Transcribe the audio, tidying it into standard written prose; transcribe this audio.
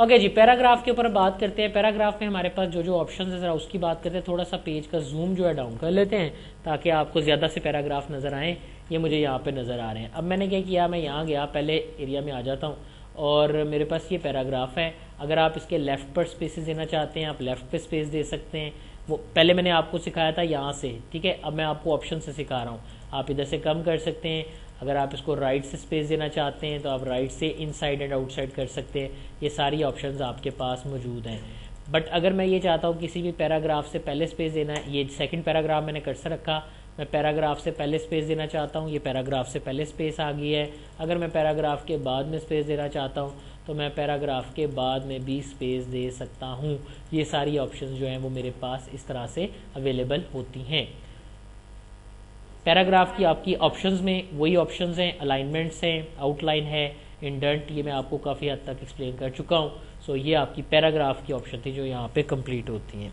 Okay जी, paragraph के ऊपर बात करते हैं। पैराग्राफ में हमारे पास जो जो ऑप्शन है जरा उसकी बात करते हैं। थोड़ा सा पेज का जूम जो है डाउन कर लेते हैं ताकि आपको ज़्यादा से पैराग्राफ नज़र आएँ। ये मुझे यहाँ पे नज़र आ रहे हैं। अब मैंने क्या किया, मैं यहाँ गया, पहले एरिया में आ जाता हूँ और मेरे पास ये पैराग्राफ है। अगर आप इसके लेफ़्ट पर स्पेसेस देना चाहते हैं आप लेफ़्ट पे स्पेस दे सकते हैं। वो पहले मैंने आपको सिखाया था यहाँ से, ठीक है। अब मैं आपको ऑप्शन से सिखा रहा हूँ, आप इधर से कम कर सकते हैं। अगर आप इसको राइट से स्पेस देना चाहते हैं तो आप राइट से इनसाइड एंड आउटसाइड कर सकते हैं। ये सारी ऑप्शंस आपके पास मौजूद हैं। बट अगर मैं ये चाहता हूँ किसी भी पैराग्राफ से पहले स्पेस देना है, ये सेकंड पैराग्राफ मैंने कर्सर रखा, मैं पैराग्राफ से पहले स्पेस देना चाहता हूँ, ये पैराग्राफ से पहले स्पेस आ गई है। अगर मैं पैराग्राफ के बाद में स्पेस देना चाहता हूँ तो मैं पैराग्राफ के बाद में भी स्पेस दे सकता हूँ। ये सारी ऑप्शंस जो हैं वो मेरे पास इस तरह से अवेलेबल होती हैं। पैराग्राफ की आपकी ऑप्शंस में वही ऑप्शंस हैं, अलाइनमेंट्स हैं, आउटलाइन है, इंडेंट, ये मैं आपको काफ़ी हद तक एक्सप्लेन कर चुका हूँ। सो ये आपकी पैराग्राफ की ऑप्शन थी जो यहाँ पे कंप्लीट होती हैं।